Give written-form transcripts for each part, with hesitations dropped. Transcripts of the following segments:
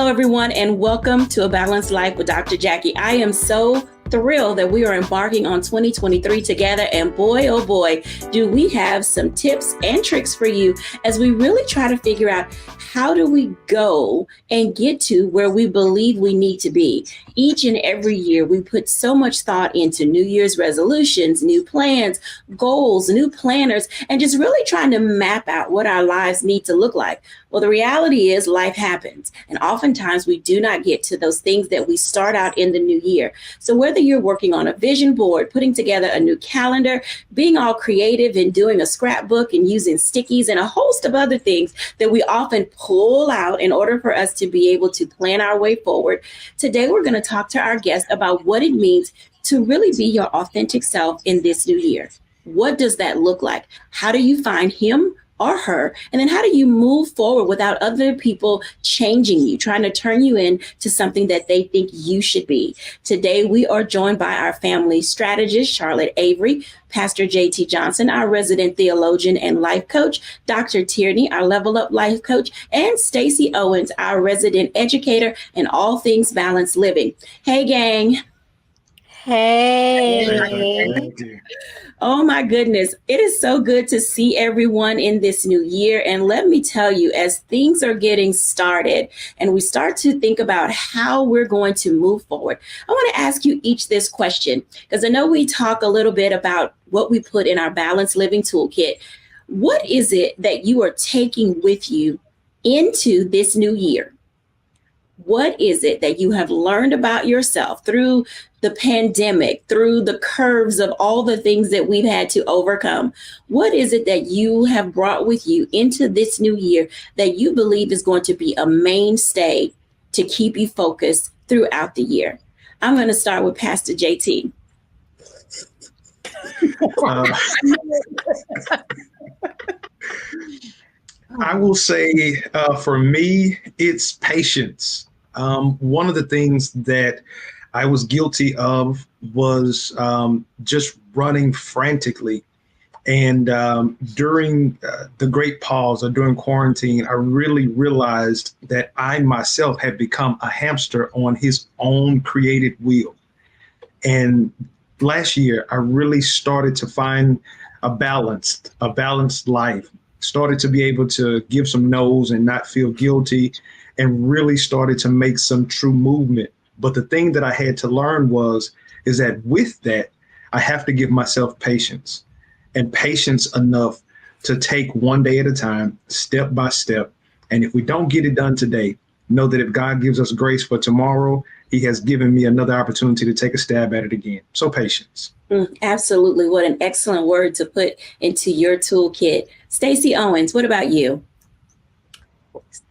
Hello, everyone, and welcome to A Balanced Life with Dr. Jacquie. I am so thrilled that we are embarking on 2023 together, and boy, oh boy, do we have some tips and tricks for you as we really try to figure out how do we go and get to where we believe we need to be. Each and every year, we put so much thought into New Year's resolutions, new plans, goals, new planners, and just really trying to map out what our lives need to look like. Well, the reality is life happens, and oftentimes we do not get to those things that we start out in the new year. So whether you're working on a vision board, putting together a new calendar, being all creative and doing a scrapbook and using stickies and a host of other things that we often pull out in order for us to be able to plan our way forward, today we're going to talk to our guest about what it means to really be your authentic self in this new year. What does that look like? How do you find him or her? And then how do you move forward without other people changing you, trying to turn you into something that they think you should be? Today, we are joined by our family strategist, Charlotte Avery, Pastor J.T. Johnson, our resident theologian and life coach, Dr. Tierney, our level up life coach, and Stacey Owens, our resident educator in all things balanced living. Hey, gang. Hey. Oh my goodness. It is so good to see everyone in this new year. And let me tell you, as things are getting started and we start to think about how we're going to move forward, I want to ask you each this question, because I know we talk a little bit about what we put in our balanced living toolkit. What is it that you are taking with you into this new year? What is it that you have learned about yourself through the pandemic, through the curves of all the things that we've had to overcome? What is it that you have brought with you into this new year that you believe is going to be a mainstay to keep you focused throughout the year? I'm going to start with Pastor JT. I will say for me, it's patience. One of the things that I was guilty of was just running frantically. And during the great pause or during quarantine, I really realized that I myself had become a hamster on his own created wheel. And last year, I really started to find a balanced life, started to be able to give some no's and not feel guilty, and really started to make some true movement. But the thing that I had to learn is that with that, I have to give myself patience, and patience enough to take one day at a time, step by step. And if we don't get it done today, know that if God gives us grace for tomorrow, he has given me another opportunity to take a stab at it again. So patience. Absolutely. What an excellent word to put into your toolkit. Stacey Owens, what about you?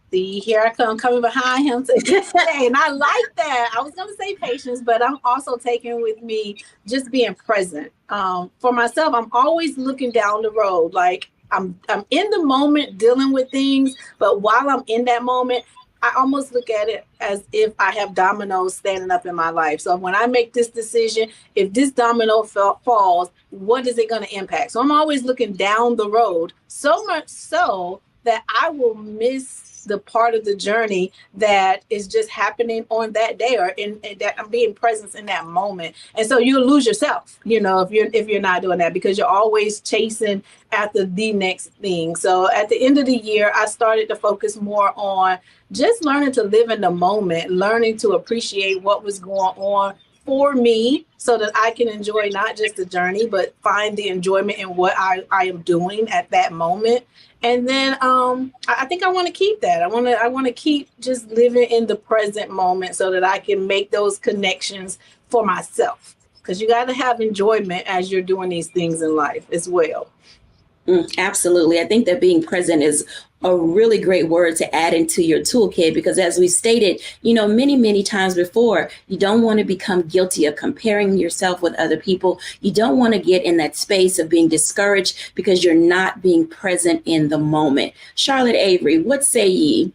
See, here I come coming behind him today. And I like that. I was going to say patience, but I'm also taking with me just being present. For myself, I'm always looking down the road. Like I'm in the moment dealing with things, but while I'm in that moment, I almost look at it as if I have dominoes standing up in my life. So when I make this decision, if this domino falls, what is it going to impact? So I'm always looking down the road, so much so that I will miss the part of the journey that is just happening on that day, or in that I'm being present in that moment. And so you'll lose yourself, if you're not doing that, because you're always chasing after the next thing. So at the end of the year, I started to focus more on just learning to live in the moment, learning to appreciate what was going on for me so that I can enjoy not just the journey, but find the enjoyment in what I am doing at that moment. And then I think I want to keep that. I want to keep just living in the present moment so that I can make those connections for myself. Because you got to have enjoyment as you're doing these things in life as well. Absolutely. I think that being present is a really great word to add into your toolkit, because as we stated, many, many times before, you don't want to become guilty of comparing yourself with other people. You don't want to get in that space of being discouraged because you're not being present in the moment. Charlotte Avery, what say ye?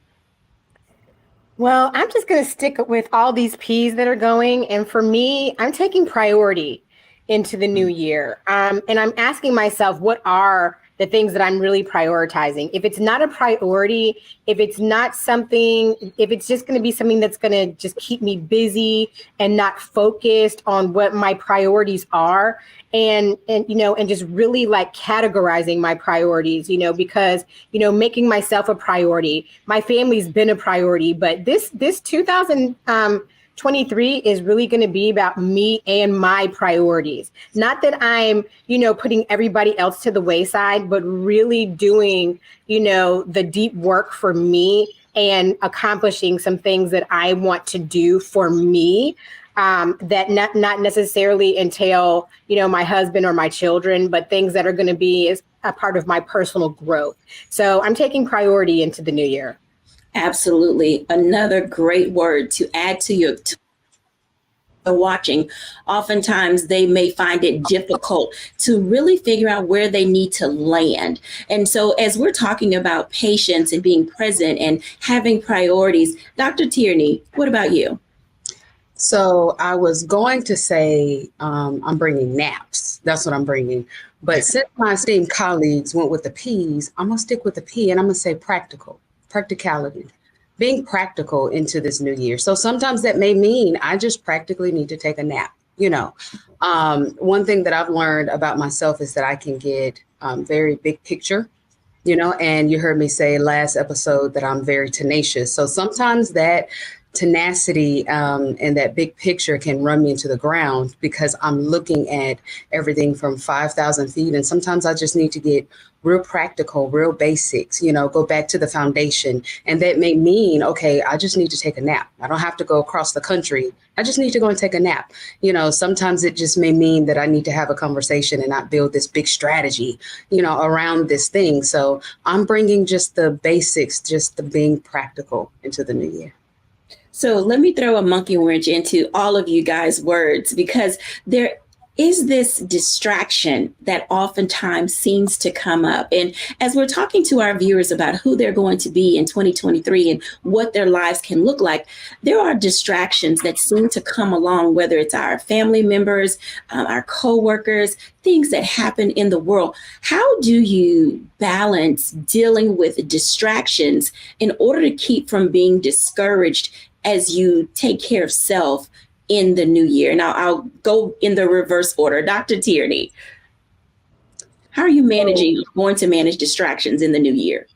Well, I'm just going to stick with all these P's that are going. And for me, I'm taking priority into the new year. And I'm asking myself, what are the things that I'm really prioritizing. If it's not a priority, if it's not something, if it's just going to be something that's going to just keep me busy and not focused on what my priorities are, and just really like categorizing my priorities, because making myself a priority. My family's been a priority, but this 2023 is really going to be about me and my priorities. Not that I'm putting everybody else to the wayside, but really doing the deep work for me and accomplishing some things that I want to do for me. That not necessarily entail, my husband or my children, but things that are going to be as a part of my personal growth. So I'm taking priority into the new year. Absolutely. Another great word to add to your watching. Oftentimes they may find it difficult to really figure out where they need to land. And so as we're talking about patience and being present and having priorities, Dr. Tierney, what about you? So I was going to say I'm bringing naps. That's what I'm bringing. But since my esteemed colleagues went with the P's, I'm going to stick with the P, and I'm going to say practicality, being practical into this new year. So sometimes that may mean I just practically need to take a nap. One thing that I've learned about myself is that I can get very big picture, and you heard me say last episode that I'm very tenacious. So sometimes that tenacity and that big picture can run me into the ground because I'm looking at everything from 5,000 feet. And sometimes I just need to get real practical, real basics, go back to the foundation. And that may mean, okay, I just need to take a nap. I don't have to go across the country. I just need to go and take a nap. Sometimes it just may mean that I need to have a conversation and not build this big strategy, around this thing. So I'm bringing just the basics, just the being practical into the new year. So let me throw a monkey wrench into all of you guys' words, because there is this distraction that oftentimes seems to come up. And as we're talking to our viewers about who they're going to be in 2023 and what their lives can look like, there are distractions that seem to come along, whether it's our family members, our coworkers, things that happen in the world. How do you balance dealing with distractions in order to keep from being discouraged as you take care of self in the new year? Now, I'll go in the reverse order. Dr. Tierney, how are you going to manage distractions in the new year?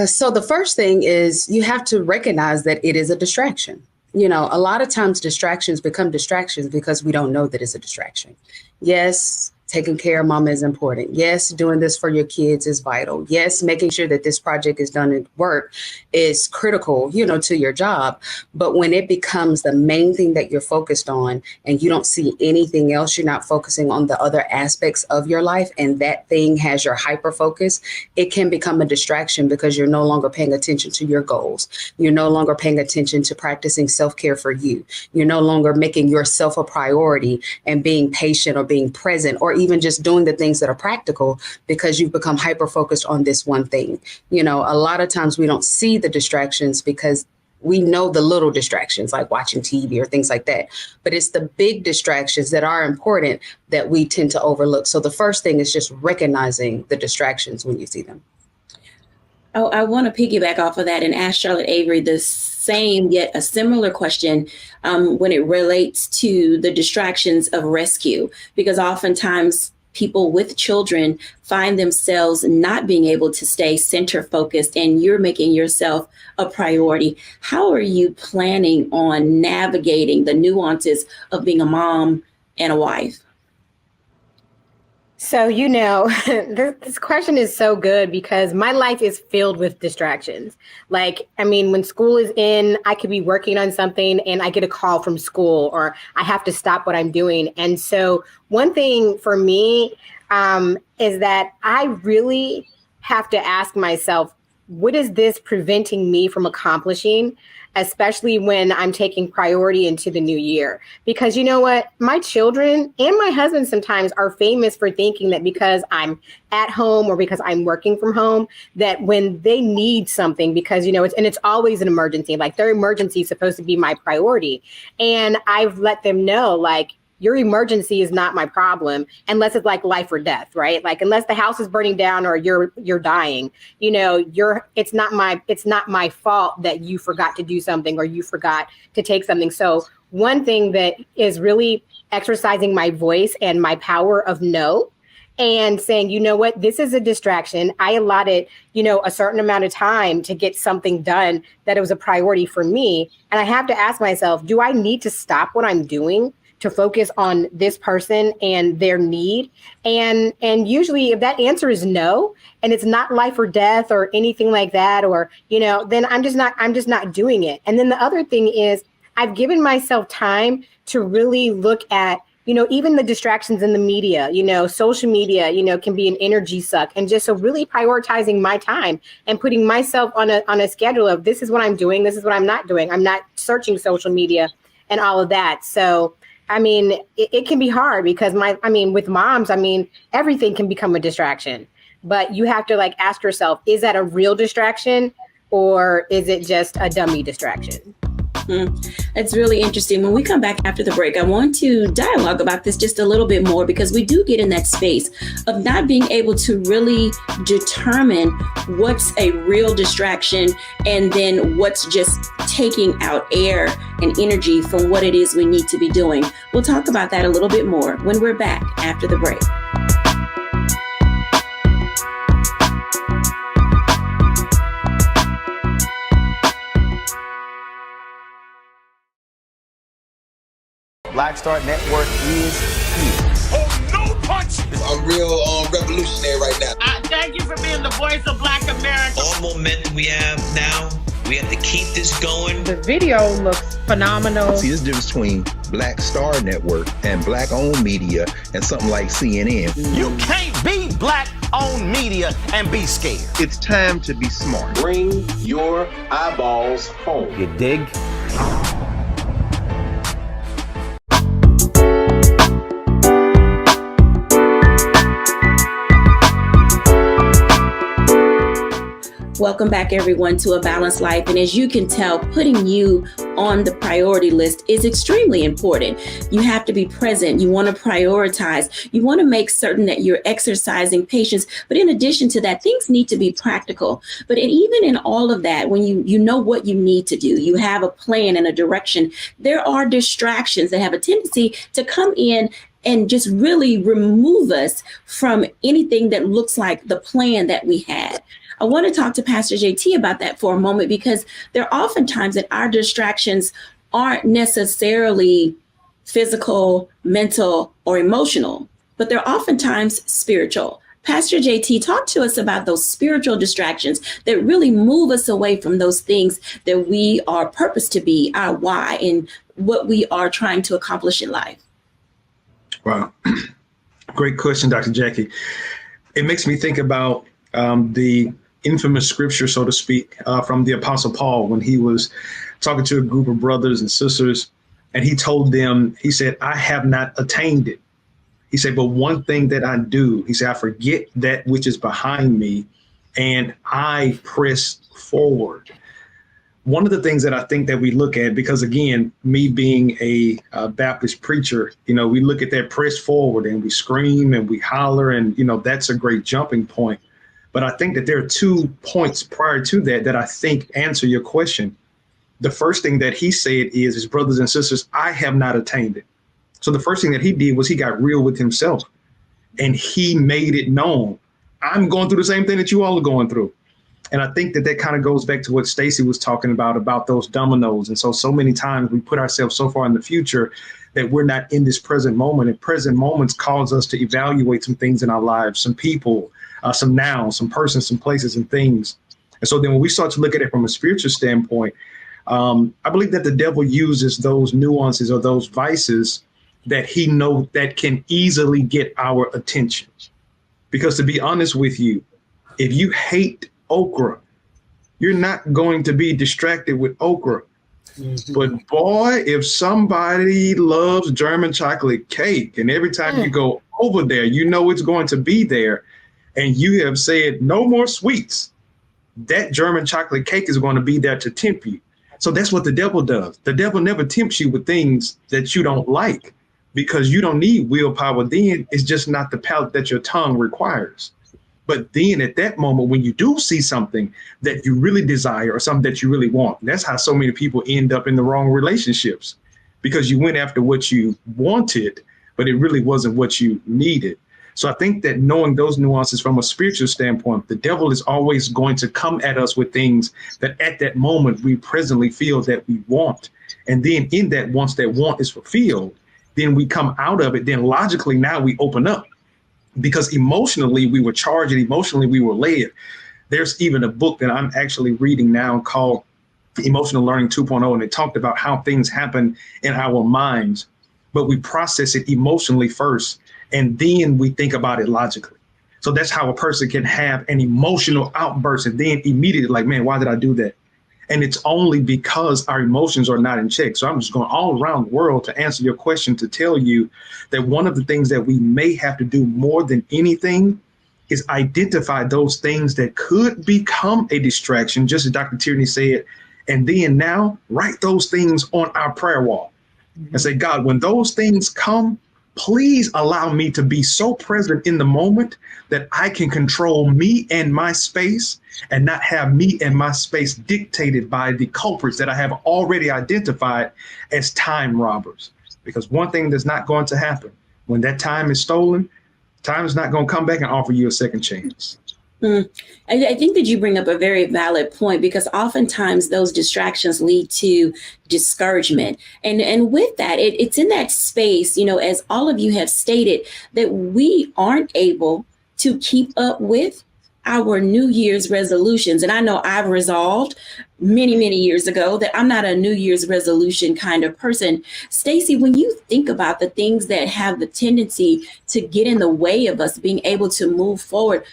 So the first thing is you have to recognize that it is a distraction. A lot of times distractions become distractions because we don't know that it's a distraction. Yes, taking care of mama is important. Yes, doing this for your kids is vital. Yes, making sure that this project is done at work is critical, to your job. But when it becomes the main thing that you're focused on and you don't see anything else, you're not focusing on the other aspects of your life, and that thing has your hyper focus, it can become a distraction because you're no longer paying attention to your goals. You're no longer paying attention to practicing self-care for you. You're no longer making yourself a priority and being patient or being present or even just doing the things that are practical because you've become hyper focused on this one thing. A lot of times we don't see the distractions because we know the little distractions like watching TV or things like that. But it's the big distractions that are important that we tend to overlook. So the first thing is just recognizing the distractions when you see them. Oh, I want to piggyback off of that and ask Charlotte Avery the same, yet a similar question when it relates to the distractions of rescue, because oftentimes people with children find themselves not being able to stay center focused, and you're making yourself a priority. How are you planning on navigating the nuances of being a mom and a wife? So, this question is so good because my life is filled with distractions. When school is in, I could be working on something and I get a call from school or I have to stop what I'm doing. And so one thing for me is that I really have to ask myself, what is this preventing me from accomplishing, especially when I'm taking priority into the new year? Because you know what? My children and my husband sometimes are famous for thinking that because I'm at home or because I'm working from home, that when they need something, because, it's always an emergency, like their emergency is supposed to be my priority. And I've let them know, your emergency is not my problem unless it's like life or death, right? Like unless the house is burning down or you're dying, you know, it's not my fault that you forgot to do something or you forgot to take something. So one thing that is really exercising my voice and my power of no, and saying, you know what, this is a distraction. I allotted, you know, a certain amount of time to get something done that it was a priority for me. And I have to ask myself, do I need to stop what I'm doing to focus on this person and their need? And usually if that answer is no, and it's not life or death or anything like that, or, you know, then I'm just not doing it. And then the other thing is I've given myself time to really look at, you know, even the distractions in the media, you know, social media, you know, can be an energy suck. And just so really prioritizing my time and putting myself on a schedule of this is what I'm doing. This is what I'm not doing. I'm not searching social media and all of that. So, I mean, it can be hard because with moms, everything can become a distraction, but you have to like ask yourself, is that a real distraction or is it just a dummy distraction? It's really interesting. When we come back after the break, I want to dialogue about this just a little bit more because we do get in that space of not being able to really determine what's a real distraction and then what's just taking out air and energy from what it is we need to be doing. We'll talk about that a little bit more when we're back after the break. Black Star Network is here. Oh, no punch! I'm real revolutionary right now. Thank you for being the voice of Black America. All momentum we have now, we have to keep this going. The video looks phenomenal. See, this difference between Black Star Network and Black-owned media and something like CNN. You can't be Black-owned media and be scared. It's time to be smart. Bring your eyeballs home. You dig? Welcome back, everyone, to A Balanced Life. And as you can tell, putting you on the priority list is extremely important. You have to be present. You want to prioritize. You want to make certain that you're exercising patience. But in addition to that, things need to be practical. But even in all of that, when you know what you need to do, you have a plan and a direction, there are distractions that have a tendency to come in and just really remove us from anything that looks like the plan that we had. I want to talk to Pastor JT about that for a moment, because there are often times that our distractions aren't necessarily physical, mental, or emotional, but they're oftentimes spiritual. Pastor JT, talk to us about those spiritual distractions that really move us away from those things that we are purposed to be, our why, and what we are trying to accomplish in life. Wow. Great question, Dr. Jacquie. It makes me think about the infamous scripture, so to speak, from the Apostle Paul, when he was talking to a group of brothers and sisters, and he told them, he said, I have not attained it. He said, but one thing that I do, he said, I forget that which is behind me and I press forward. One of the things that I think that we look at, because again, me being a Baptist preacher, we look at that press forward and we scream and we holler, and, that's a great jumping point. But I think that there are 2 points prior to that I think answer your question. The first thing that he said is, his brothers and sisters, I have not attained it. So the first thing that he did was he got real with himself and he made it known. I'm going through the same thing that you all are going through. And I think that kind of goes back to what Stacy was talking about those dominoes. And so many times we put ourselves so far in the future that we're not in this present moment. And present moments cause us to evaluate some things in our lives, some people, some nouns, some persons, some places and things. And so then when we start to look at it from a spiritual standpoint, I believe that the devil uses those nuances or those vices that he knows that can easily get our attention. Because to be honest with you, if you hate okra, you're not going to be distracted with okra. Mm-hmm. But boy, if somebody loves German chocolate cake and every time you go over there, it's going to be there, and you have said no more sweets, that German chocolate cake is going to be there to tempt you. So that's what the devil does. The devil never tempts you with things that you don't like. because you don't need willpower then. It's just not the palate that your tongue requires. But then at that moment, when you do see something that you really desire or something that you really want, that's how so many people end up in the wrong relationships, because you went after what you wanted, but it really wasn't what you needed. So I think that knowing those nuances from a spiritual standpoint, the devil is always going to come at us with things that at that moment we presently feel that we want. And then in that, once that want is fulfilled, then we come out of it. Then logically now we open up, because emotionally we were charged and emotionally we were led. There's even a book that I'm actually reading now called Emotional Learning 2.0, and it talked about how things happen in our minds, but we process it emotionally first, and then we think about it logically. So that's how a person can have an emotional outburst and then immediately like, man, why did I do that? And it's only because our emotions are not in check. So I'm just going all around the world to answer your question, to tell you that one of the things that we may have to do more than anything is identify those things that could become a distraction, just as Dr. Tierney said, and then now write those things on our prayer wall and say, God, when those things come, please allow me to be so present in the moment that I can control me and my space and not have me and my space dictated by the culprits that I have already identified as time robbers. Because one thing that's not going to happen, when that time is stolen, time is not going to come back and offer you a second chance. I think that you bring up a very valid point, because oftentimes those distractions lead to discouragement. And with that, it's in that space, as all of you have stated, that we aren't able to keep up with our New Year's resolutions. And I know I've resolved many, many years ago that I'm not a New Year's resolution kind of person. Stacey, when you think about the things that have the tendency to get in the way of us being able to move forward,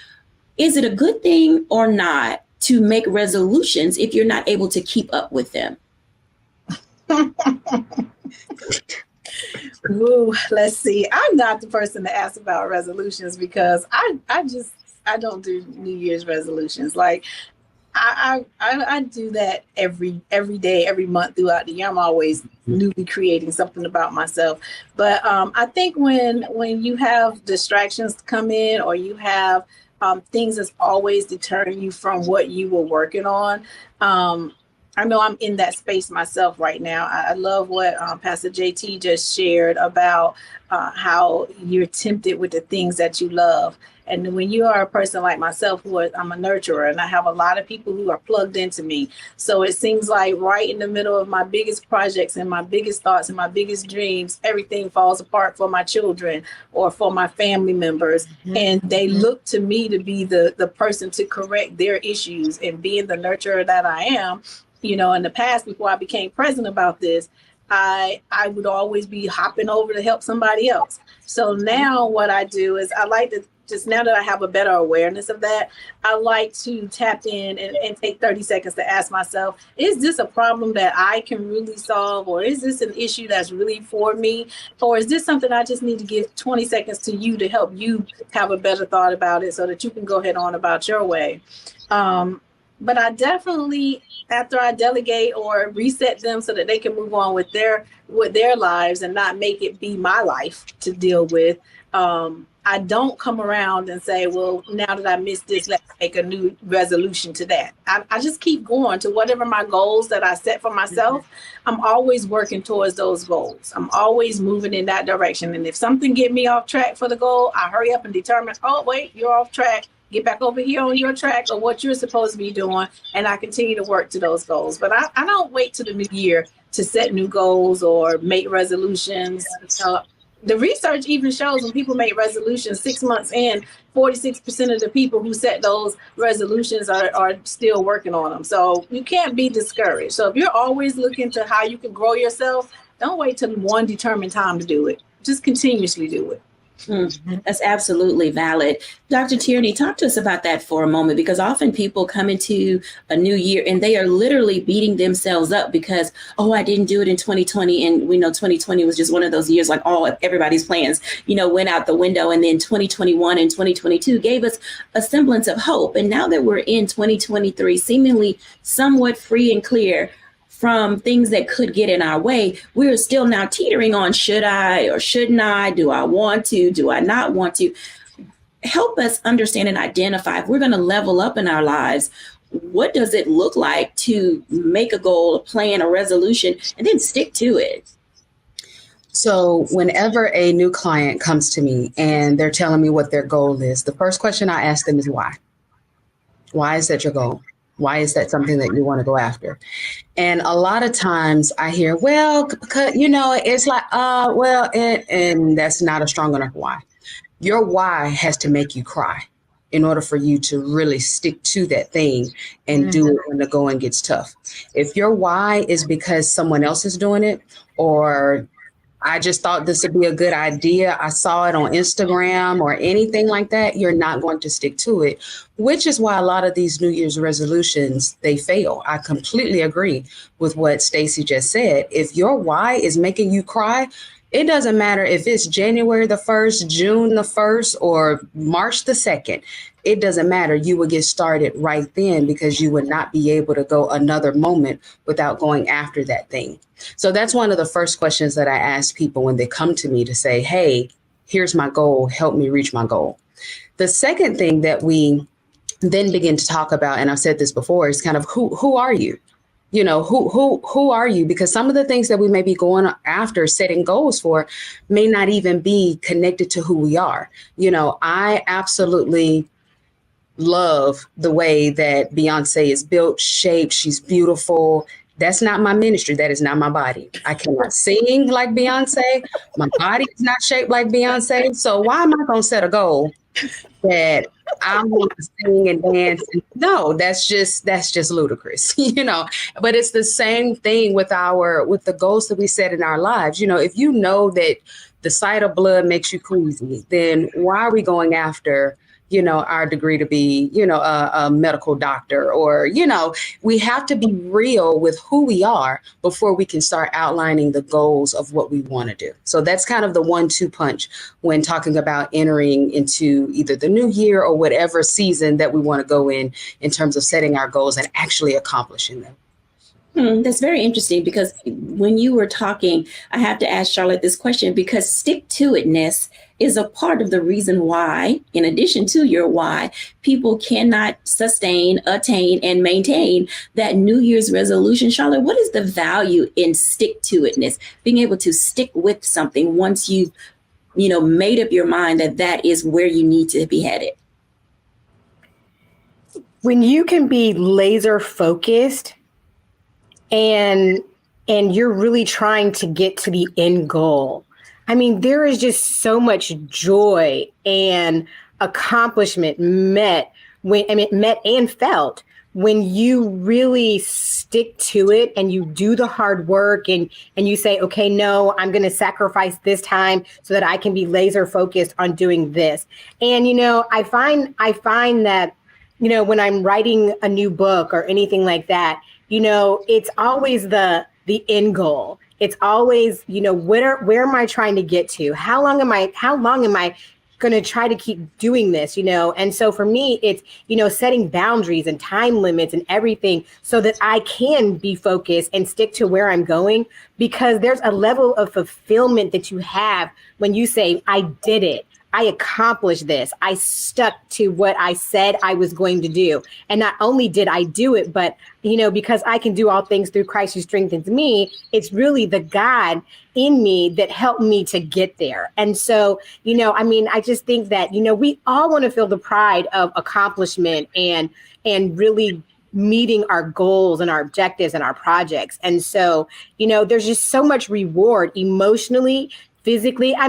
is it a good thing or not to make resolutions if you're not able to keep up with them? Ooh, let's see. I'm not the person to ask about resolutions, because I don't do New Year's resolutions. Like I do that every day, every month throughout the year. I'm always newly creating something about myself. But I think when you have distractions come in, or you have things that's always deterring you from what you were working on. I know I'm in that space myself right now. I love what Pastor JT just shared about how you're tempted with the things that you love. And when you are a person like myself, I'm a nurturer, and I have a lot of people who are plugged into me. So it seems like right in the middle of my biggest projects and my biggest thoughts and my biggest dreams, everything falls apart for my children or for my family members. And they look to me to be the person to correct their issues. And being the nurturer that I am, in the past, before I became present about this, I would always be hopping over to help somebody else. So now what I do is I like to, just now that I have a better awareness of that, I like to tap in and take 30 seconds to ask myself, is this a problem that I can really solve? Or is this an issue that's really for me? Or is this something I just need to give 20 seconds to you to help you have a better thought about it so that you can go ahead on about your way? But I definitely, after I delegate or reset them so that they can move on with their lives and not make it be my life to deal with, I don't come around and say, well, now that I missed this, let's make a new resolution to that. I just keep going to whatever my goals that I set for myself. I'm always working towards those goals. I'm always moving in that direction. And if something get me off track for the goal, I hurry up and determine, oh, wait, you're off track. Get back over here on your track or what you're supposed to be doing. And I continue to work to those goals. But I don't wait to the new year to set new goals or make resolutions. The research even shows when people make resolutions 6 months in, 46% of the people who set those resolutions are still working on them. So you can't be discouraged. So if you're always looking to how you can grow yourself, don't wait till one determined time to do it. Just continuously do it. That's absolutely valid. Dr. Tierney, talk to us about that for a moment, because often people come into a new year and they are literally beating themselves up because, oh, I didn't do it in 2020. And we know 2020 was just one of those years, like everybody's plans, went out the window. And then 2021 and 2022 gave us a semblance of hope. And now that we're in 2023, seemingly somewhat free and clear from things that could get in our way, we're still now teetering on, should I or shouldn't I? Do I want to? Do I not want to? Help us understand and identify if we're going to level up in our lives. What does it look like to make a goal, a plan, a resolution, and then stick to it? So whenever a new client comes to me and they're telling me what their goal is, the first question I ask them is why? Why is that your goal? Why is that something that you want to go after? And a lot of times I hear, well, because, it's like, and that's not a strong enough why. Your why has to make you cry in order for you to really stick to that thing and do it when the going gets tough. If your why is because someone else is doing it, or I just thought this would be a good idea, I saw it on Instagram or anything like that, you're not going to stick to it, which is why a lot of these New Year's resolutions, they fail. I completely agree with what Stacey just said. If your why is making you cry, it doesn't matter if it's January the 1st, June the 1st, or March the 2nd. It doesn't matter. You would get started right then because you would not be able to go another moment without going after that thing. So that's one of the first questions that I ask people when they come to me to say, hey, here's my goal. Help me reach my goal. The second thing that we then begin to talk about, and I've said this before, is kind of who are you? Who are you? Because some of the things that we may be going after setting goals for may not even be connected to who we are. I absolutely love the way that Beyonce is built, shaped. She's beautiful. That's not my ministry. That is not my body. I cannot sing like Beyonce. My body is not shaped like Beyonce. So why am I going to set a goal that I want to sing and dance? No, that's just ludicrous, but it's the same thing with the goals that we set in our lives. If you know that the sight of blood makes you queasy, then why are we going after, our degree to be, a medical doctor? Or, we have to be real with who we are before we can start outlining the goals of what we want to do. So that's kind of the 1-2 punch when talking about entering into either the new year or whatever season that we want to go in terms of setting our goals and actually accomplishing them. That's very interesting, because when you were talking, I have to ask Charlotte this question, because stick-to-itness is a part of the reason why, in addition to your why, people cannot sustain, attain, and maintain that New Year's resolution. Charlotte, what is the value in stick-to-itness, being able to stick with something once you've, made up your mind that is where you need to be headed? When you can be laser focused and you're really trying to get to the end goal, I mean, there is just so much joy and accomplishment met and felt when you really stick to it and you do the hard work and you say, okay, no, I'm going to sacrifice this time so that I can be laser focused on doing this. And, I find that, when I'm writing a new book or anything like that, it's always the end goal. It's always, where am I trying to get to? How long am I going to try to keep doing this, And so for me, it's, setting boundaries and time limits and everything so that I can be focused and stick to where I'm going, because there's a level of fulfillment that you have when you say, I did it. I accomplished this. I stuck to what I said I was going to do. And not only did I do it, but, because I can do all things through Christ who strengthens me, it's really the God in me that helped me to get there. And so, I just think that, we all want to feel the pride of accomplishment and really meeting our goals and our objectives and our projects. And so, there's just so much reward emotionally, physically. I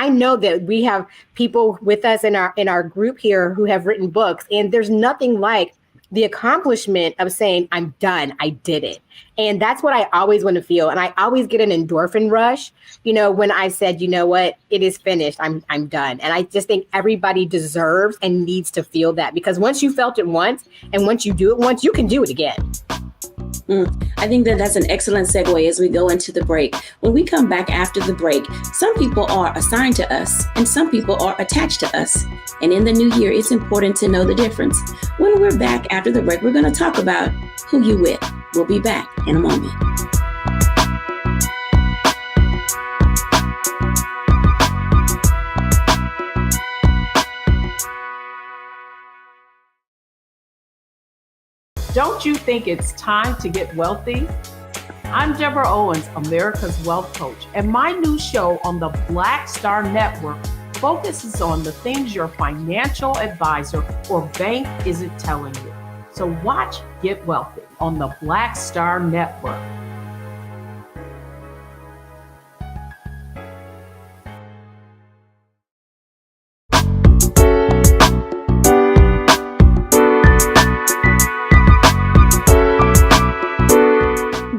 know that we have people with us in our group here who have written books, and there's nothing like the accomplishment of saying, I'm done, I did it. And that's what I always want to feel. And I always get an endorphin rush, when I said, what, it is finished, I'm done. And I just think everybody deserves and needs to feel that, because once you felt it once, and once you do it once, you can do it again. I think that's an excellent segue as we go into the break. When we come back after the break, some people are assigned to us and some people are attached to us. And in the new year, it's important to know the difference. When we're back after the break, we're going to talk about who you with. We'll be back in a moment. Don't you think it's time to get wealthy? I'm Deborah Owens, America's Wealth Coach, and my new show on the Black Star Network focuses on the things your financial advisor or bank isn't telling you. So watch Get Wealthy on the Black Star Network.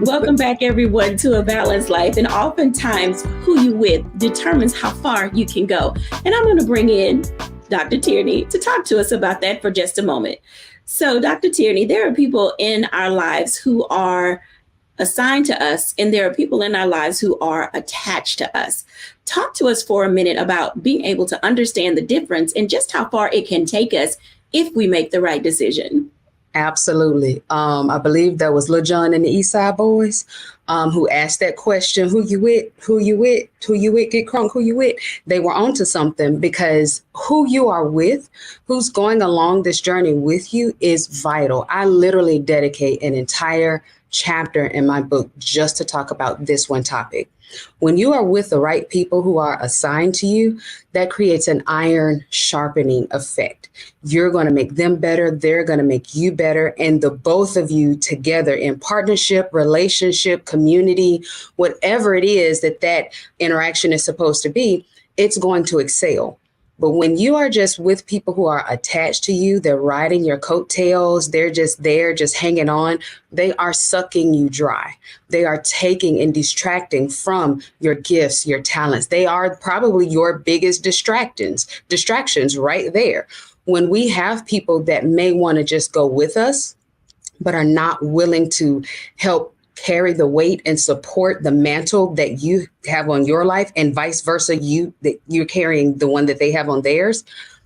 Welcome back, everyone, to A Balanced Life. And oftentimes, who you with determines how far you can go. And I'm going to bring in Dr. Tierney to talk to us about that for just a moment. So, Dr. Tierney, there are people in our lives who are assigned to us, and there are people in our lives who are attached to us. Talk to us for a minute about being able to understand the difference and just how far it can take us if we make the right decision. Absolutely. I believe that was Lil Jon and the East Side Boys who asked that question, who you with, who you with, who you with, get crunk, who you with. They were onto something, because who you are with, who's going along this journey with you is vital. I literally dedicate an entire chapter in my book just to talk about this one topic. When you are with the right people who are assigned to you, that creates an iron sharpening effect. You're going to make them better. They're going to make you better. And the both of you together in partnership, relationship, community, whatever it is that interaction is supposed to be, it's going to excel. But when you are just with people who are attached to you, they're riding your coattails, they're just there, just hanging on, they are sucking you dry. They are taking and distracting from your gifts, your talents. They are probably your biggest distractions right there. When we have people that may want to just go with us, but are not willing to help carry the weight and support the mantle that you have on your life, and vice versa, you're carrying the one that they have on theirs,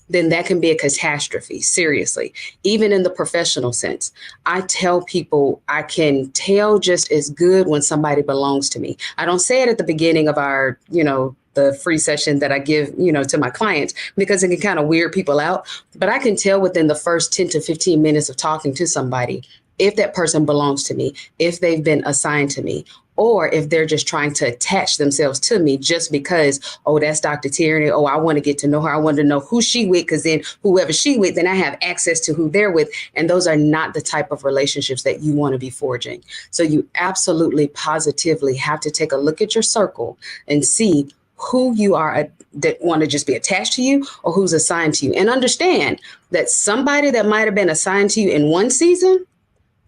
then that can be a catastrophe. Seriously, even in the professional sense, I tell people I can tell just as good when somebody belongs to me. I don't say it at the beginning of our, the free session that I give, to my clients, because it can kind of weird people out. But I can tell within the first 10 to 15 minutes of talking to somebody if that person belongs to me, if they've been assigned to me, or if they're just trying to attach themselves to me just because, oh, that's Dr. Tierney. Oh, I want to get to know her. I want to know who she with, because then whoever she with, then I have access to who they're with. And those are not the type of relationships that you want to be forging. So you absolutely, positively have to take a look at your circle and see who you are that want to just be attached to you, or who's assigned to you. And understand that somebody that might have been assigned to you in one season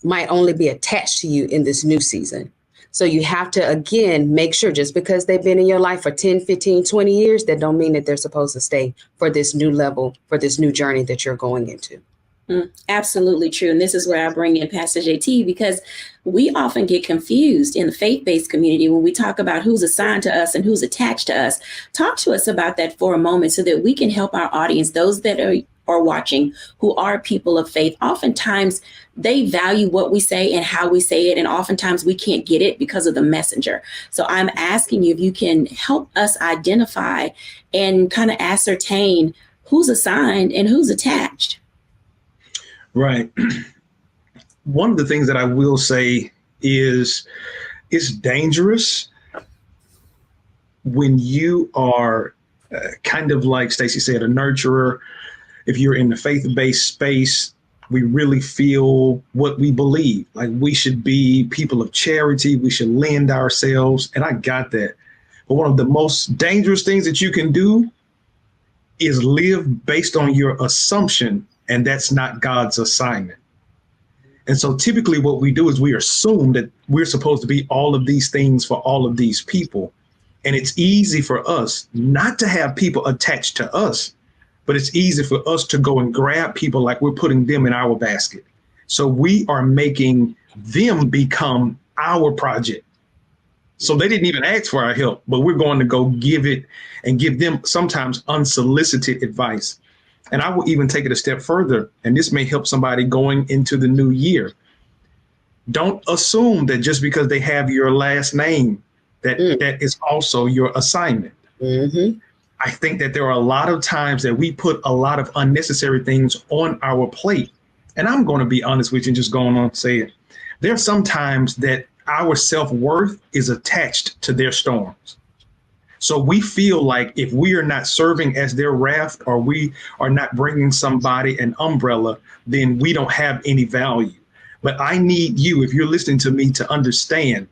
might only be attached to you in this new season. So you have to, again, make sure just because they've been in your life for 10, 15, 20 years, that don't mean that they're supposed to stay for this new level, for this new journey that you're going into. Absolutely true. And this is where I bring in Pastor JT, because we often get confused in the faith-based community when we talk about who's assigned to us and who's attached to us. Talk to us about that for a moment so that we can help our audience, those that are watching, who are people of faith. Oftentimes they value what we say and how we say it, and oftentimes we can't get it because of the messenger. So I'm asking you if you can help us identify and kind of ascertain who's assigned and who's attached. Right. One of the things that I will say is it's dangerous when you are kind of like Stacey said, a nurturer. If you're in the faith-based space, we really feel what we believe. Like we should be people of charity. We should lend ourselves. And I got that. But one of the most dangerous things that you can do is live based on your assumption, and that's not God's assignment. And so typically what we do is we assume that we're supposed to be all of these things for all of these people. And it's easy for us not to have people attached to us, but it's easy for us to go and grab people like we're putting them in our basket. So we are making them become our project. So they didn't even ask for our help, but we're going to go give it and give them sometimes unsolicited advice. And I will even take it a step further, and this may help somebody going into the new year. Don't assume that just because they have your last name, that is also your assignment. Mm-hmm. I think that there are a lot of times that we put a lot of unnecessary things on our plate. And I'm going to be honest with you and just going on to say it. There are some times that our self-worth is attached to their storms. So we feel like if we are not serving as their raft, or we are not bringing somebody an umbrella, then we don't have any value. But I need you, if you're listening to me, to understand,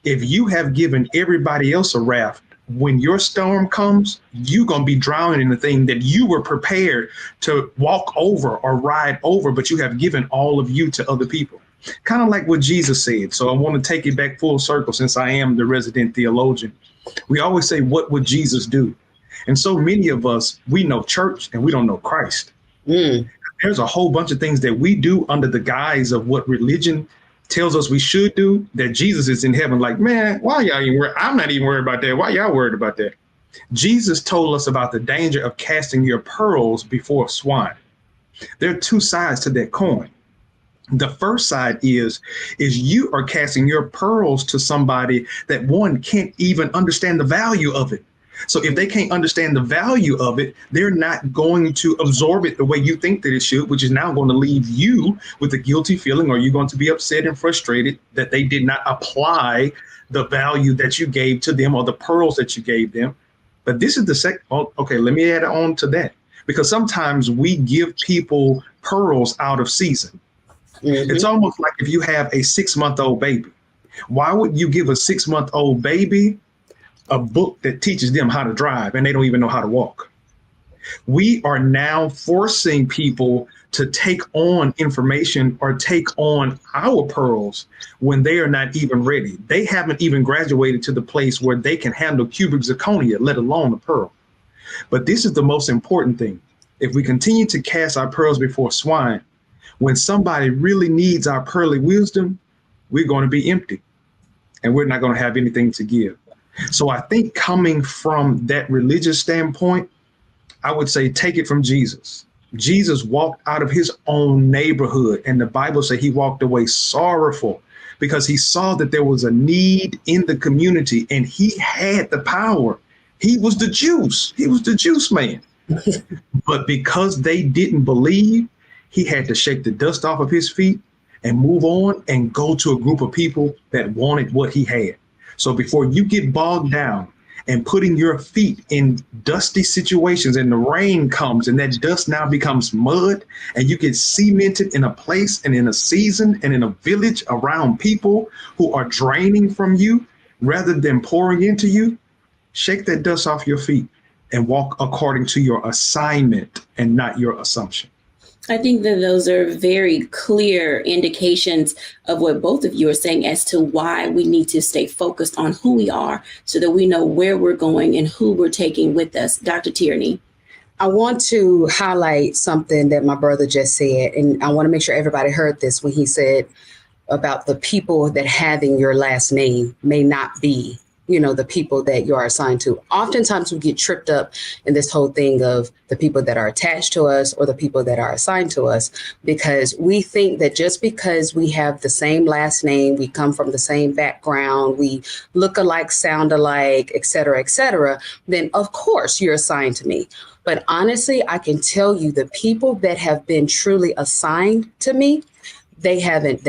if you have given everybody else a raft, when your storm comes, you're going to be drowning in the thing that you were prepared to walk over or ride over, but you have given all of you to other people. Kind of like what Jesus said. So I want to take it back full circle, since I am the resident theologian. We always say, what would Jesus do? And so many of us, we know church and we don't know Christ. There's a whole bunch of things that we do under the guise of what religion tells us we should do, that Jesus is in heaven like, man, why y'all even worried? I'm not even worried about that. Why y'all worried about that? Jesus told us about the danger of casting your pearls before swine. There are two sides to that coin. The first side is you are casting your pearls to somebody that, one, can't even understand the value of it. So if they can't understand the value of it, they're not going to absorb it the way you think that it should, which is now going to leave you with a guilty feeling, or you're going to be upset and frustrated that they did not apply the value that you gave to them, or the pearls that you gave them. But this is the second. Oh, okay, let me add on to that, because sometimes we give people pearls out of season. It's almost like if you have a 6-month-old baby. Why would you give a 6-month-old baby a book that teaches them how to drive and they don't even know how to walk? We are now forcing people to take on information or take on our pearls when they are not even ready. They haven't even graduated to the place where they can handle cubic zirconia, let alone a pearl. But this is the most important thing. If we continue to cast our pearls before swine, when somebody really needs our pearly wisdom, we're going to be empty and we're not going to have anything to give. So I think, coming from that religious standpoint, I would say take it from Jesus. Jesus walked out of his own neighborhood, and the Bible said he walked away sorrowful because he saw that there was a need in the community, and he had the power. He was the juice. He was the juice man. But because they didn't believe, he had to shake the dust off of his feet and move on and go to a group of people that wanted what he had. So before you get bogged down and putting your feet in dusty situations, and the rain comes and that dust now becomes mud, and you get cemented in a place and in a season and in a village around people who are draining from you rather than pouring into you, shake that dust off your feet and walk according to your assignment and not your assumption. I think that those are very clear indications of what both of you are saying as to why we need to stay focused on who we are so that we know where we're going and who we're taking with us. Dr. Tierney. I want to highlight something that my brother just said, and I want to make sure everybody heard this when he said about the people that having your last name may not be, the people that you are assigned to. Oftentimes we get tripped up in this whole thing of the people that are attached to us or the people that are assigned to us, because we think that just because we have the same last name, we come from the same background, we look alike, sound alike, et cetera, then of course you're assigned to me. But honestly, I can tell you the people that have been truly assigned to me, they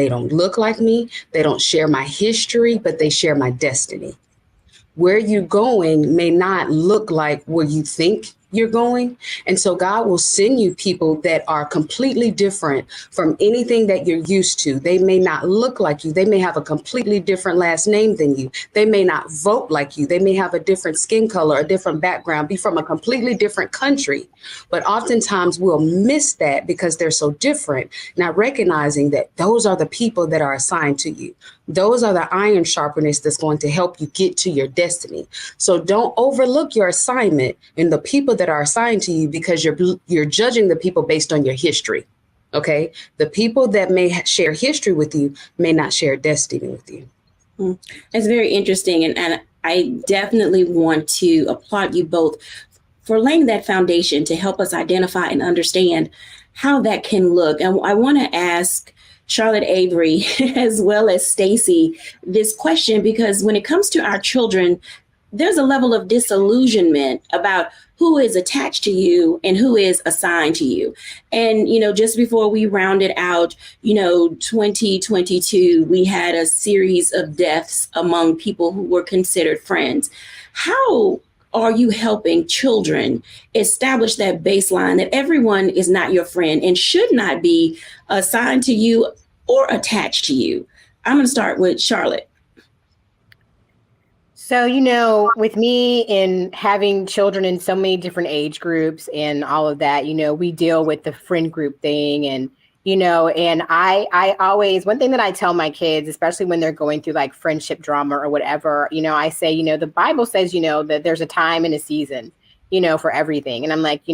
don't look like me. They don't share my history, but they share my destiny. Where you're going may not look like where you think you're going. And so God will send you people that are completely different from anything that you're used to. They may not look like you. They may have a completely different last name than you. They may not vote like you. They may have a different skin color, a different background, be from a completely different country. But oftentimes we'll miss that because they're so different, not recognizing that those are the people that are assigned to you. Those are the iron sharpeners that's going to help you get to your destiny. So don't overlook your assignment and the people that are assigned to you, because you're judging the people based on your history. Okay. The people that may share history with you may not share destiny with you. It's very interesting. And I definitely want to applaud you both for laying that foundation to help us identify and understand how that can look. And I want to ask Charlotte Avery, as well as Stacy, this question, because when it comes to our children, there's a level of disillusionment about who is attached to you and who is assigned to you. And, just before we rounded out, 2022, we had a series of deaths among people who were considered friends. How are you helping children establish that baseline that everyone is not your friend and should not be assigned to you or attached to you? I'm going to start with Charlotte. So, with me in having children in so many different age groups and all of that, we deal with the friend group thing. And, and I always, one thing that I tell my kids, especially when they're going through like friendship drama or whatever, I say, the Bible says, that there's a time and a season, for everything. And I'm like,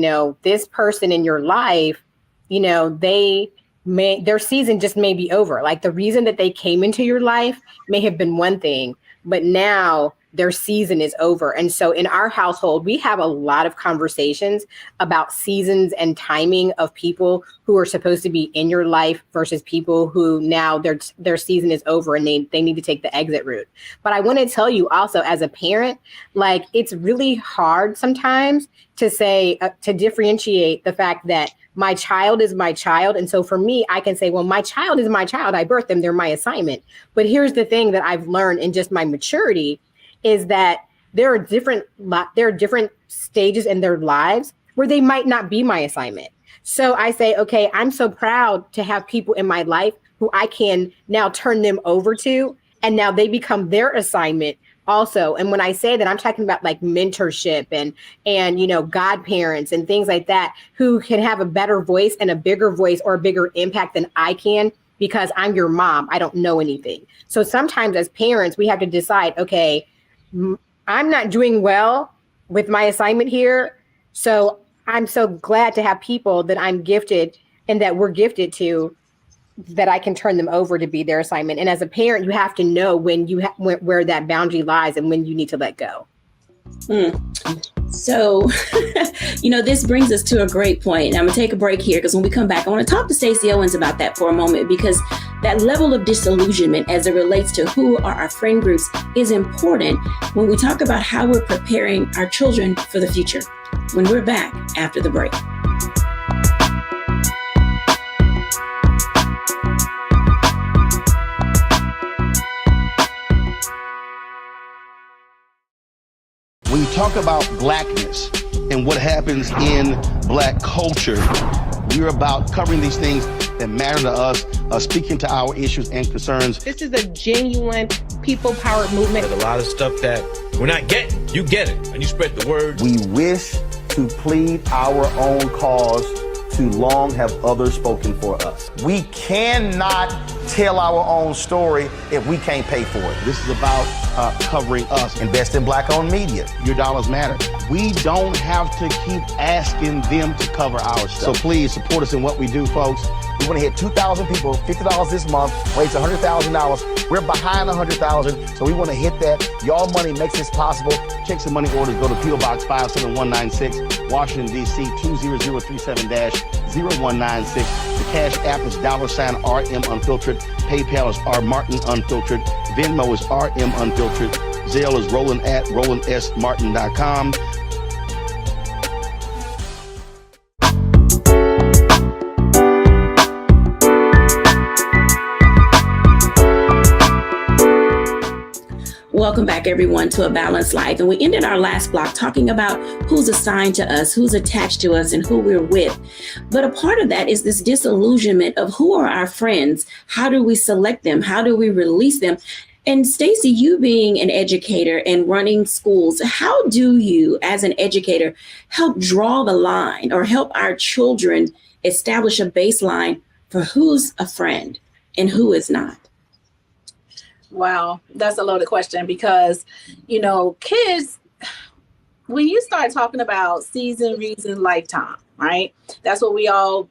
this person in your life, their season just may be over. Like the reason that they came into your life may have been one thing, but now their season is over. And so in our household, we have a lot of conversations about seasons and timing of people who are supposed to be in your life versus people who now their season is over and they need to take the exit route. But I want to tell you also, as a parent, like it's really hard sometimes to say, to differentiate the fact that my child is my child. And so for me, I can say, well, my child is my child. I birthed them. They're my assignment. But here's the thing that I've learned in just my maturity is that there are different stages in their lives where they might not be my assignment. So I say, okay, I'm so proud to have people in my life who I can now turn them over to, and now they become their assignment also. And when I say that, I'm talking about like mentorship and godparents and things like that, who can have a better voice and a bigger voice or a bigger impact than I can, because I'm your mom. I don't know anything. So sometimes as parents, we have to decide, okay, I'm not doing well with my assignment here. So I'm so glad to have people that I'm gifted and that we're gifted to, that I can turn them over to be their assignment. And as a parent, you have to know when where that boundary lies and when you need to let go. So, this brings us to a great point. And I'm going to take a break here because when we come back, I want to talk to Stacey Owens about that for a moment, because that level of disillusionment as it relates to who are our friend groups is important when we talk about how we're preparing our children for the future. When we're back after the break. When you talk about blackness and what happens in black culture, we're about covering these things that matter to us, speaking to our issues and concerns. This is a genuine people-powered movement. There's a lot of stuff that we're not getting. You get it, and you spread the word. We wish to plead our own cause. Too long have others spoken for us. We cannot tell our own story if we can't pay for it. This is about covering us. Invest in black-owned media. Your dollars matter. We don't have to keep asking them to cover our stuff. So please support us in what we do, folks. We want to hit 2,000 people, $50 this month, raise $100,000. We're behind 100,000, so we want to hit that. Y'all money makes this possible. Check some money orders. Go to P.O. Box 57196, Washington, D.C. 20037-0196. The Cash App is $RM Unfiltered. PayPal is R Martin Unfiltered. Venmo is RM Unfiltered. Zelle is Roland@RolandSMartin.com. Welcome back, everyone, to A Balanced Life. And we ended our last block talking about who's assigned to us, who's attached to us, and who we're with. But a part of that is this disillusionment of who are our friends? How do we select them? How do we release them? And Stacey, you being an educator and running schools, how do you, as an educator, help draw the line or help our children establish a baseline for who's a friend and who is not? Wow, that's a loaded question because, kids, when you start talking about season, reason, lifetime, right? That's what we all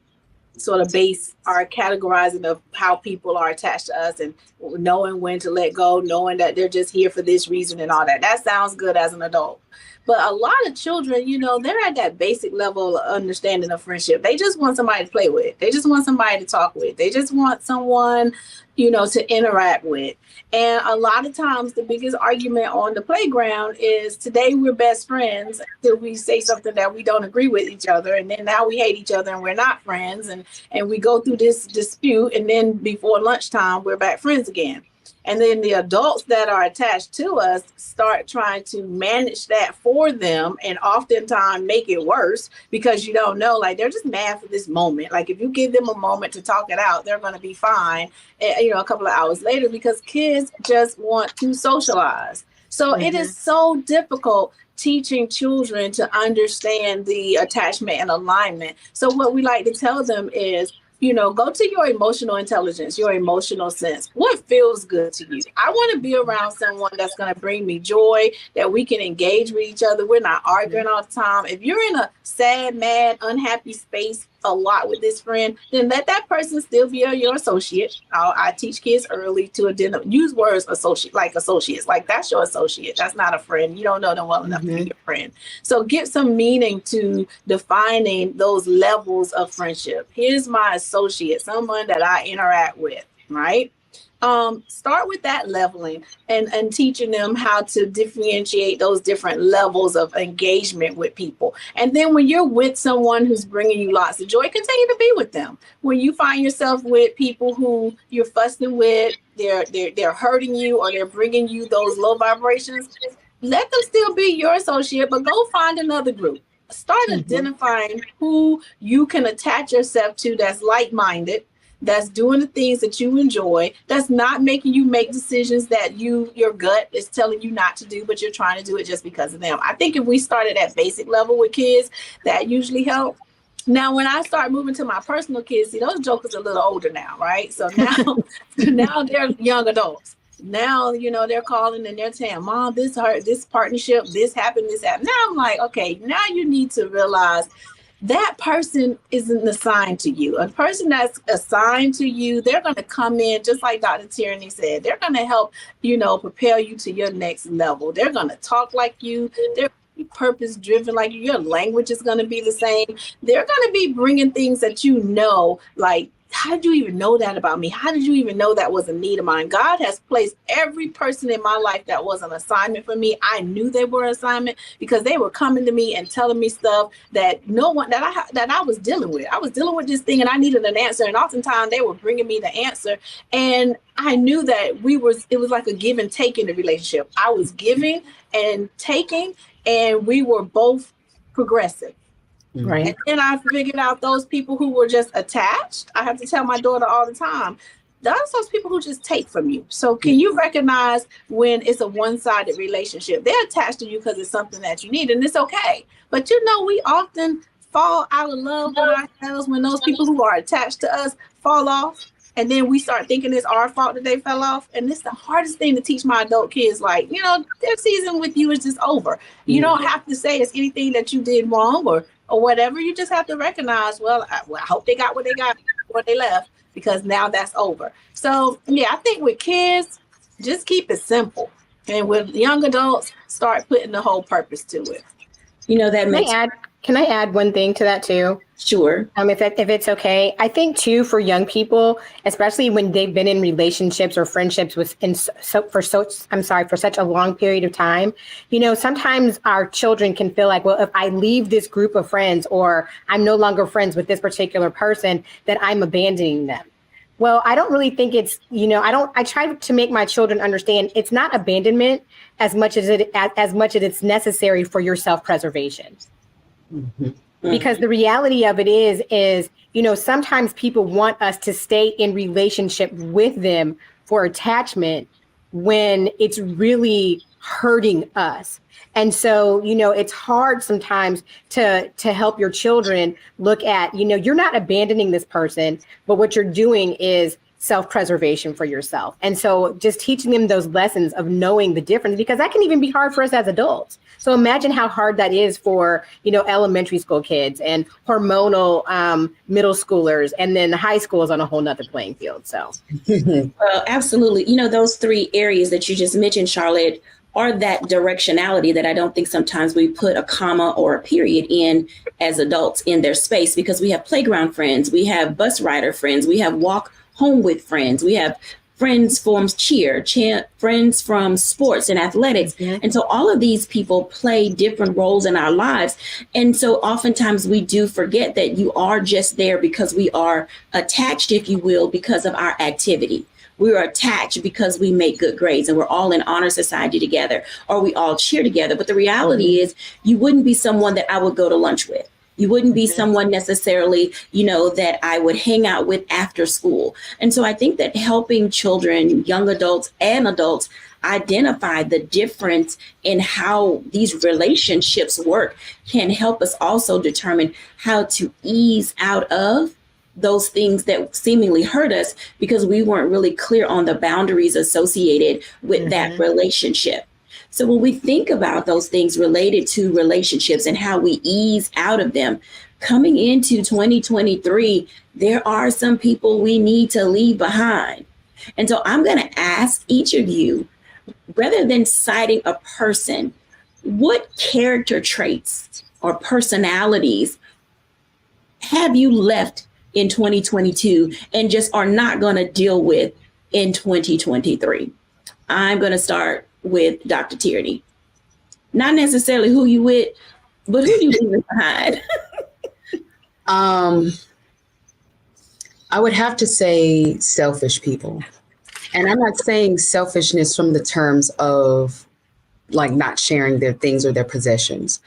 sort of base our categorizing of how people are attached to us and knowing when to let go, knowing that they're just here for this reason and all that. That sounds good as an adult. But a lot of children, they're at that basic level of understanding of friendship. They just want somebody to play with. They just want somebody to talk with. They just want someone, to interact with. And a lot of times the biggest argument on the playground is today we're best friends until we say something that we don't agree with each other. And then now we hate each other and we're not friends. And we go through this dispute. And then before lunchtime, we're back friends again. And then the adults that are attached to us start trying to manage that for them and oftentimes make it worse because you don't know, like they're just mad for this moment. Like if you give them a moment to talk it out, they're going to be fine, a couple of hours later because kids just want to socialize. So it is so difficult teaching children to understand the attachment and alignment. So what we like to tell them is, go to your emotional intelligence, your emotional sense. What feels good to you? I want to be around someone that's going to bring me joy, that we can engage with each other. We're not arguing all the time. If you're in a sad, mad, unhappy space a lot with this friend, then let that person still be your associate. I teach kids early to use words associates. Like that's your associate. That's not a friend. You don't know them well enough to be your friend. So get some meaning to defining those levels of friendship. Here's my associate, someone that I interact with, right? Start with that leveling and teaching them how to differentiate those different levels of engagement with people. And then when you're with someone who's bringing you lots of joy, continue to be with them. When you find yourself with people who you're fussing with, they're hurting you or they're bringing you those low vibrations, let them still be your associate, but go find another group. Start identifying who you can attach yourself to that's like-minded, that's doing the things that you enjoy, that's not making you make decisions that your gut is telling you not to do, but you're trying to do it just because of them. I think if we start at that basic level with kids, that usually helps. Now, when I start moving to my personal kids, see, those jokers are a little older now, right? So now they're young adults. Now, they're calling and they're saying, Mom, this hurt, this partnership, this happened, this happened. Now I'm like, okay, now you need to realize that person isn't assigned to you. A person that's assigned to you, they're going to come in, just like Dr. Tierney said, they're going to help, propel you to your next level. They're going to talk like you. They're purpose driven like you. Your language is going to be the same. They're going to be bringing things that like, how did you even know that about me? How did you even know that was a need of mine? God has placed every person in my life that was an assignment for me. I knew they were an assignment because they were coming to me and telling me stuff that I was dealing with. I was dealing with this thing and I needed an answer. And oftentimes they were bringing me the answer. And I knew that it was like a give and take in the relationship. I was giving and taking, and we were both progressive. Right. And then I figured out those people who were just attached. I have to tell my daughter all the time, that's those people who just take from you. So can you recognize when it's a one-sided relationship? They're attached to you because it's something that you need, and it's okay. But we often fall out of love with ourselves when those people who are attached to us fall off. And then we start thinking it's our fault that they fell off. And it's the hardest thing to teach my adult kids, like, their season with you is just over. You don't have to say it's anything that you did wrong or whatever. You just have to recognize, I hope they got what they got before they left, because now that's over. So, I think with kids, just keep it simple. And with young adults, start putting the whole purpose to it. Can I add one thing to that too? Sure. If it's okay. I think too, for young people, especially when they've been in relationships or friendships for such a long period of time, sometimes our children can feel like, well, if I leave this group of friends or I'm no longer friends with this particular person, that I'm abandoning them. Well, I don't really think it's, I try to make my children understand it's not abandonment as much as it's necessary for your self-preservation. Because the reality of it is, sometimes people want us to stay in relationship with them for attachment when it's really hurting us. And so, it's hard sometimes to help your children look at, you're not abandoning this person, but what you're doing is self-preservation for yourself. And so just teaching them those lessons of knowing the difference, because that can even be hard for us as adults. So imagine how hard that is for, elementary school kids and hormonal middle schoolers, and then high school is on a whole nother playing field. So well, absolutely. Those three areas that you just mentioned, Charlotte, are that directionality that I don't think sometimes we put a comma or a period in as adults in their space, because we have playground friends, we have bus rider friends, we have walk home with friends, we have friends from cheer, friends from sports and athletics. Mm-hmm. And so all of these people play different roles in our lives. And so oftentimes we do forget that you are just there because we are attached, if you will, because of our activity. We are attached because we make good grades and we're all in honor society together, or we all cheer together. But the reality is you wouldn't be someone that I would go to lunch with. You wouldn't be someone necessarily, that I would hang out with after school. And so I think that helping children, young adults and adults identify the difference in how these relationships work can help us also determine how to ease out of those things that seemingly hurt us because we weren't really clear on the boundaries associated with that relationship. So when we think about those things related to relationships and how we ease out of them, coming into 2023, there are some people we need to leave behind. And so I'm going to ask each of you, rather than citing a person, what character traits or personalities have you left in 2022 and just are not going to deal with in 2023? I'm going to start with Dr. Tierney. Not necessarily who you with, but who you leaving behind. I would have to say selfish people. And I'm not saying selfishness from the terms of like not sharing their things or their possessions,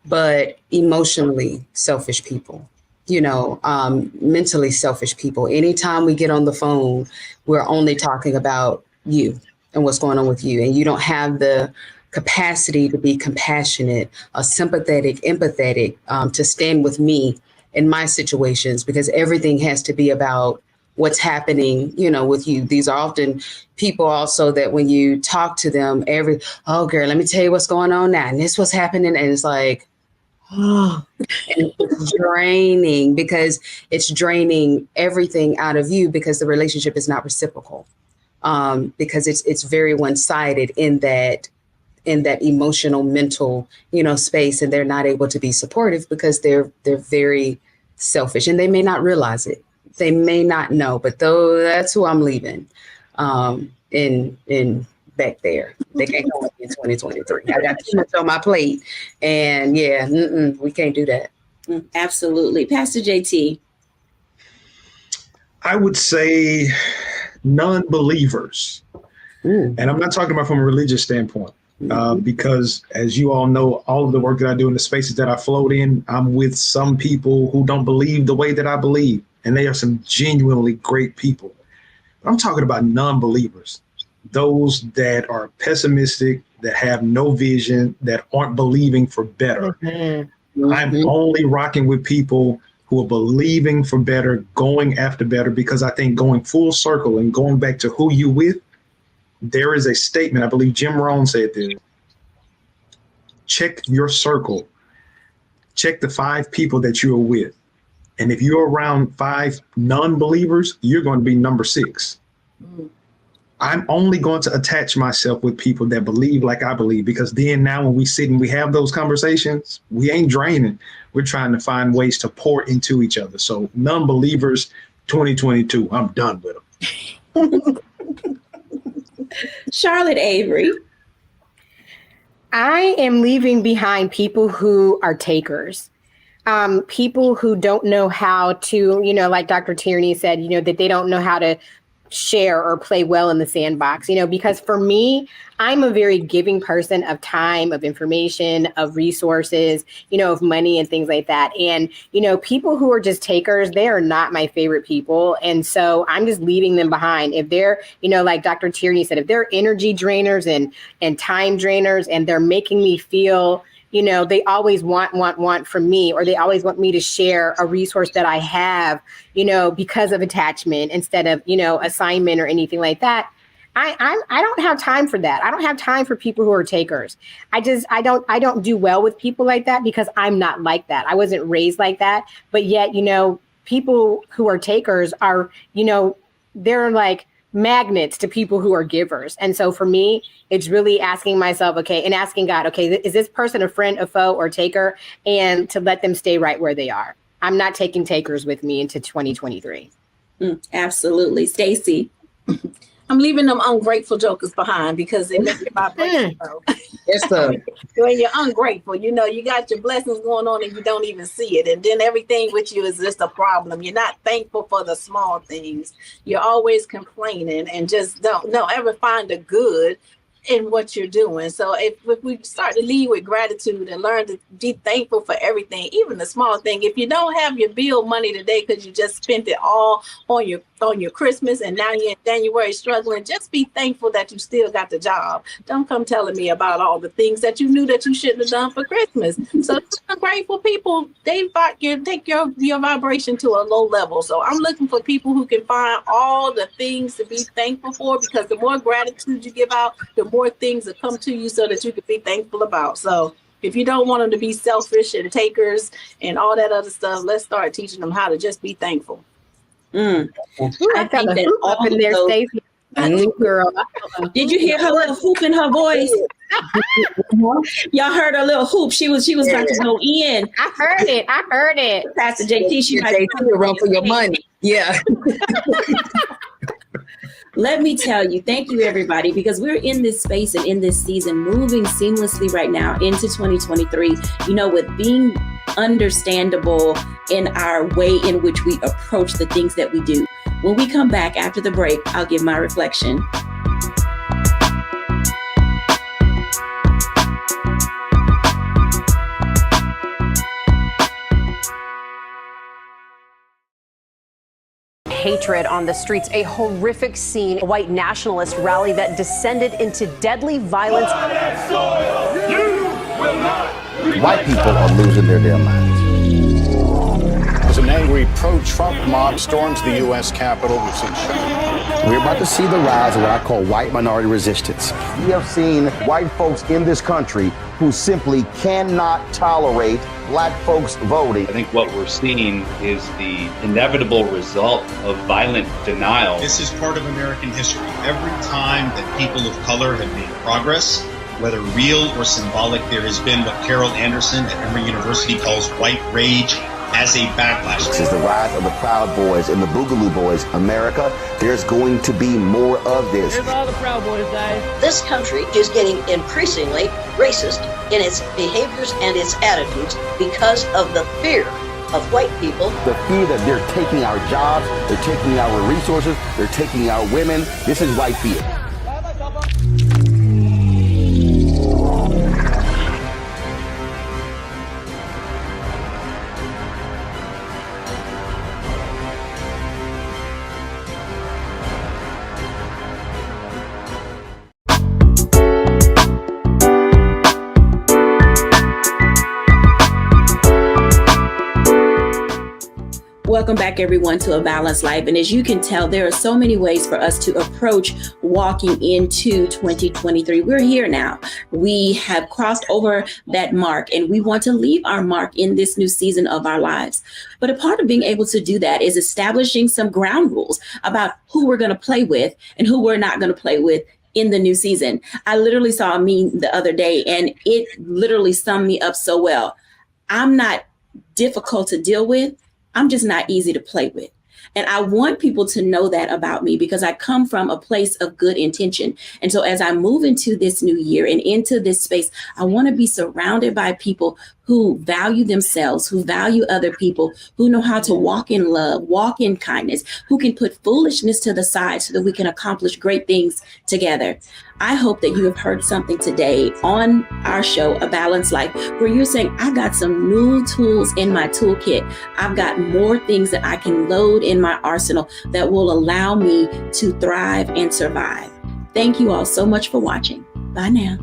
but emotionally selfish people. Mentally selfish people. Anytime we get on the phone, we're only talking about you and what's going on with you. And you don't have the capacity to be compassionate, sympathetic, empathetic, to stand with me in my situations, because everything has to be about what's happening, with you. These are often people also that when you talk to them, oh, girl, let me tell you what's going on now. And this was happening. And it's like, oh, and it's draining because it's draining everything out of you because the relationship is not reciprocal. Because it's very one-sided in that emotional, mental, space, and they're not able to be supportive because they're very selfish and they may not realize it. They may not know, but though that's who I'm leaving in back there. They can't go in 2023. I got too much on my plate, and we can't do that. Absolutely. Pastor JT. I would say non-believers. And I'm not talking about from a religious standpoint, because as you all know, all of the work that I do in the spaces that I float in, I'm with some people who don't believe the way that I believe. And they are some genuinely great people. I'm talking about non-believers, those that are pessimistic, that have no vision, that aren't believing for better. I'm only rocking with people who are believing for better, going after better, because I think going full circle and going back to who you with, there is a statement, I believe Jim Rohn said this: check your circle, check the 5 people that you are with. And if you're around 5 non-believers, you're going to be number 6. I'm only going to attach myself with people that believe like I believe, because then now when we sit and we have those conversations, we ain't draining. We're trying to find ways to pour into each other. So non-believers, 2022, I'm done with them. Charlotte Avery. I am leaving behind people who are takers. People who don't know how to, like Dr. Tierney said, that they don't know how to share or play well in the sandbox, because for me, I'm a very giving person of time, of information, of resources, of money and things like that. And, people who are just takers, they are not my favorite people. And so I'm just leaving them behind. If they're, like Dr. Tierney said, if they're energy drainers and time drainers, and they're making me feel, they always want from me, or they always want me to share a resource that I have, because of attachment instead of, assignment or anything like that. I don't have time for that. I don't have time for people who are takers. I don't do well with people like that because I'm not like that. I wasn't raised like that. But yet, people who are takers are, they're like magnets to people who are givers. And so for me, it's really asking myself, okay, and asking God, okay, is this person a friend, a foe, or taker? And to let them stay right where they are. I'm not taking takers with me into 2023. Absolutely. Stacey. I'm leaving them ungrateful jokers behind because they make your vibration low. Yes, sir. When you're ungrateful, you got your blessings going on and you don't even see it. And then everything with you is just a problem. You're not thankful for the small things. You're always complaining and just don't ever find the good in what you're doing. So if we start to lead with gratitude and learn to be thankful for everything, even the small thing. If you don't have your bill money today because you just spent it all on your Christmas and now you're in January struggling, just be thankful that you still got the job. Don't come telling me about all the things that you knew that you shouldn't have done for Christmas. So grateful people, they take your vibration to a low level. So I'm looking for people who can find all the things to be thankful for, because the more gratitude you give out, the more things that come to you so that you can be thankful about. So if you don't want them to be selfish and takers and all that other stuff, let's start teaching them how to just be thankful. I think that up in there, Stacey. Girl. Did you hear her little hoop in her voice? Y'all heard her little hoop. She was about to go in. I heard it. Pastor JT, she might run for your money. Yeah. Let me tell you, thank you, everybody, because we're in this space and in this season, moving seamlessly right now into 2023, with being understandable in our way in which we approach the things that we do. When we come back after the break, I'll give my reflection. Hatred on the streets, a horrific scene, a white nationalist rally that descended into deadly violence. White people are losing their damn minds. As an angry pro-Trump mob storms the U.S. Capitol, we've seen We're about to see the rise of what I call white minority resistance. We have seen white folks in this country who simply cannot tolerate black folks voting. I think what we're seeing is the inevitable result of violent denial. This is part of American history. Every time that people of color have made progress, whether real or symbolic, there has been what Carol Anderson at Emory University calls white rage as a backlash. This is the rise of the Proud Boys and the Boogaloo Boys. America, there's going to be more of this. Here's all the Proud Boys, guys. This country is getting increasingly racist in its behaviors and its attitudes because of the fear of white people. The fear that they're taking our jobs, they're taking our resources, they're taking our women. This is white fear. Welcome back, everyone, to A Balanced Life. And as you can tell, there are so many ways for us to approach walking into 2023. We're here now. We have crossed over that mark, and we want to leave our mark in this new season of our lives. But a part of being able to do that is establishing some ground rules about who we're going to play with and who we're not going to play with in the new season. I literally saw a meme the other day, and it literally summed me up so well. I'm not difficult to deal with. I'm just not easy to play with. And I want people to know that about me, because I come from a place of good intention. And so as I move into this new year and into this space, I want to be surrounded by people who value themselves, who value other people, who know how to walk in love, walk in kindness, who can put foolishness to the side so that we can accomplish great things together. I hope that you have heard something today on our show, A Balanced Life, where you're saying, I got some new tools in my toolkit. I've got more things that I can load in my arsenal that will allow me to thrive and survive. Thank you all so much for watching. Bye now.